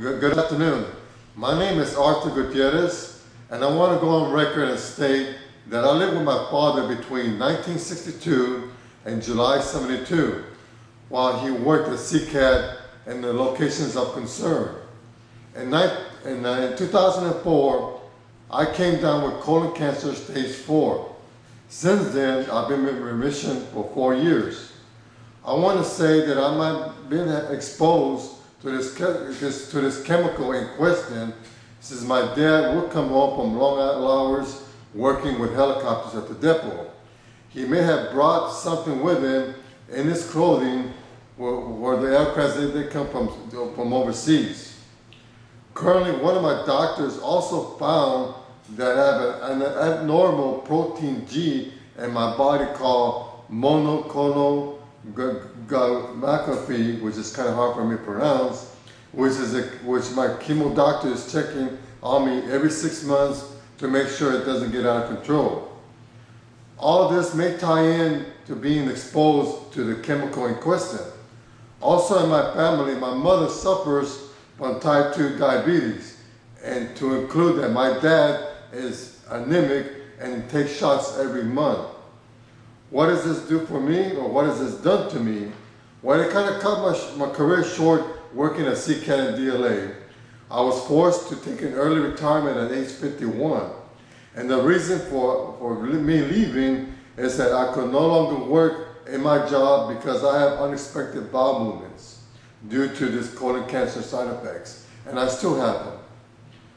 Good afternoon. My name is Arthur Gutierrez, and I want to go on record and state that I lived with my father between 1962 and July 72, while he worked at CCAD in the locations of concern. In 2004, I came down with colon cancer stage 4. Since then, I've been in remission for 4 years. I want to say that I might have been exposed to this chemical in question, since my dad would come home from long hours working with helicopters at the depot. He may have brought something with him in his clothing where the aircraft they come from overseas. Currently, one of my doctors also found that I have an abnormal protein G in my body called monoclonal-gammopathy, which is kind of hard for me to pronounce, which my chemo doctor is checking on me every 6 months to make sure it doesn't get out of control. All of this may tie in to being exposed to the chemical in question. Also in my family, my mother suffers from type 2 diabetes, and to include that my dad is anemic and takes shots every month. What does this do for me, or what has this done to me? Well, it kind of cut my career short working at CCAD and DLA. I was forced to take an early retirement at age 51. And the reason for me leaving is that I could no longer work in my job because I have unexpected bowel movements due to this colon cancer side effects, and I still have them.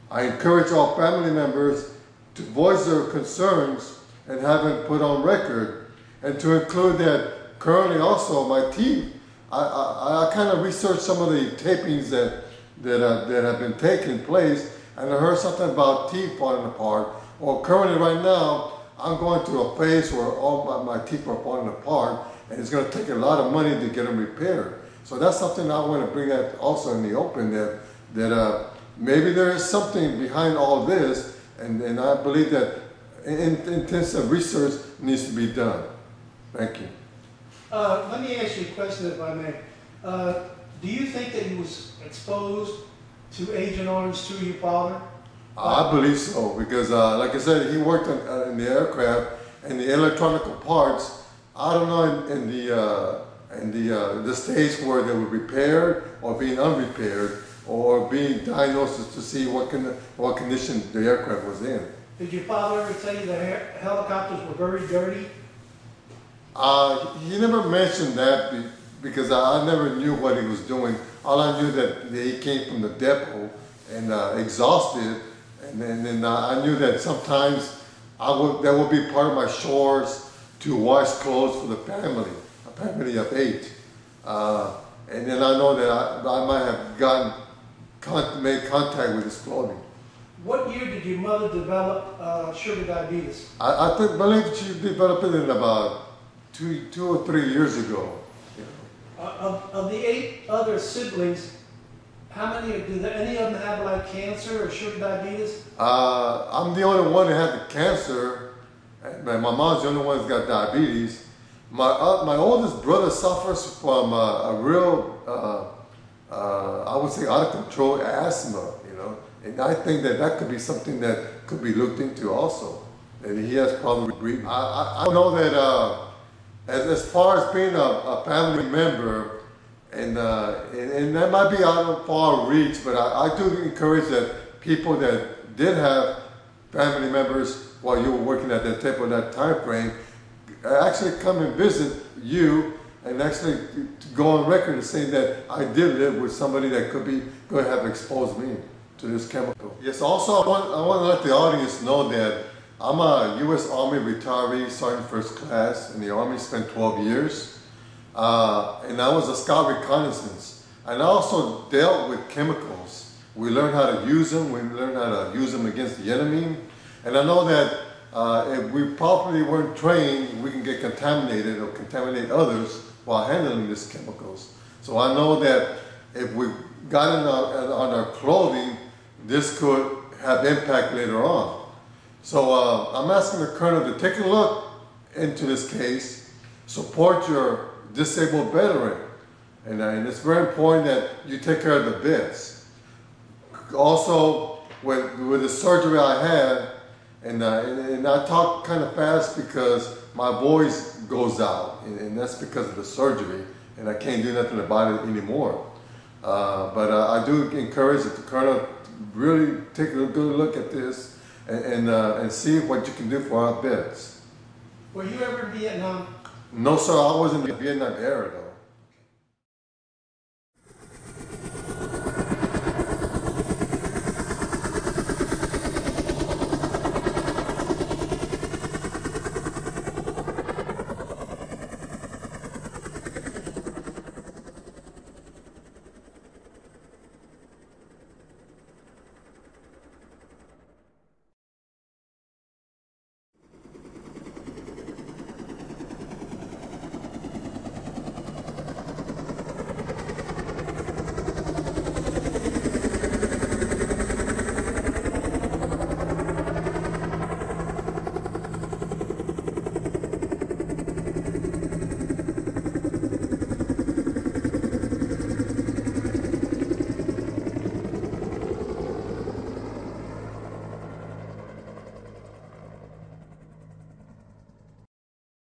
I encourage all family members to voice their concerns and have it put on record, and to include that currently also my teeth. I kind of researched some of the tapings that have been taking place, and I heard something about teeth falling apart. Well, currently right now, I'm going through a phase where all my teeth are falling apart, and it's going to take a lot of money to get them repaired. So that's something I want to bring out also in the open, that maybe there is something behind all this, and I believe that intensive research needs to be done. Thank you. Let me ask you a question, if I may. Do you think that he was exposed to Agent Orange through your father? I believe so, because like I said, he worked in the aircraft and the electronic parts. I don't know in the stage where they were repaired or being unrepaired or being diagnosed to see what condition the aircraft was in. Did your father ever tell you that helicopters were very dirty? He never mentioned that because I never knew what he was doing. All I knew that he came from the depot and exhausted, and then I knew that sometimes that would be part of my chores to wash clothes for the family, a family of 8. And then I know that I might have made contact with his clothing. What year did your mother develop sugar diabetes? I believe she developed it in about 2 or 3 years ago. Of the 8 other siblings, how many, do any of them have like cancer or sugar diabetes? I'm the only one that had the cancer, and my mom's the only one that's got diabetes. My oldest brother suffers from a real, I would say, out of control asthma, and I think that could be something that could be looked into also. And he has problems with breathing. I know that as far as being a family member, and that might be out of far reach, but I do encourage that people that did have family members while you were working at that type of that time frame actually come and visit you, and actually to go on record and say that I did live with somebody that could have exposed me to this chemical. Yes, also I want to let the audience know that I'm a U.S. Army retiree, Sergeant First Class in the Army, spent 12 years. And I was a scout reconnaissance. And I also dealt with chemicals. We learned how to use them. We learned how to use them against the enemy. And I know that if we properly weren't trained, we can get contaminated or contaminate others while handling these chemicals. So I know that if we got on our clothing, this could have impact later on. So I'm asking the Colonel to take a look into this case, support your disabled veteran, and it's very important that you take care of the vets. also with the surgery I had, and I talk kind of fast because my voice goes out, and that's because of the surgery, and I can't do nothing about it anymore. But I do encourage the colonel to really take a good look at this and see what you can do for our vets. Were you ever in Vietnam? No, sir, I was in the Vietnam era, though.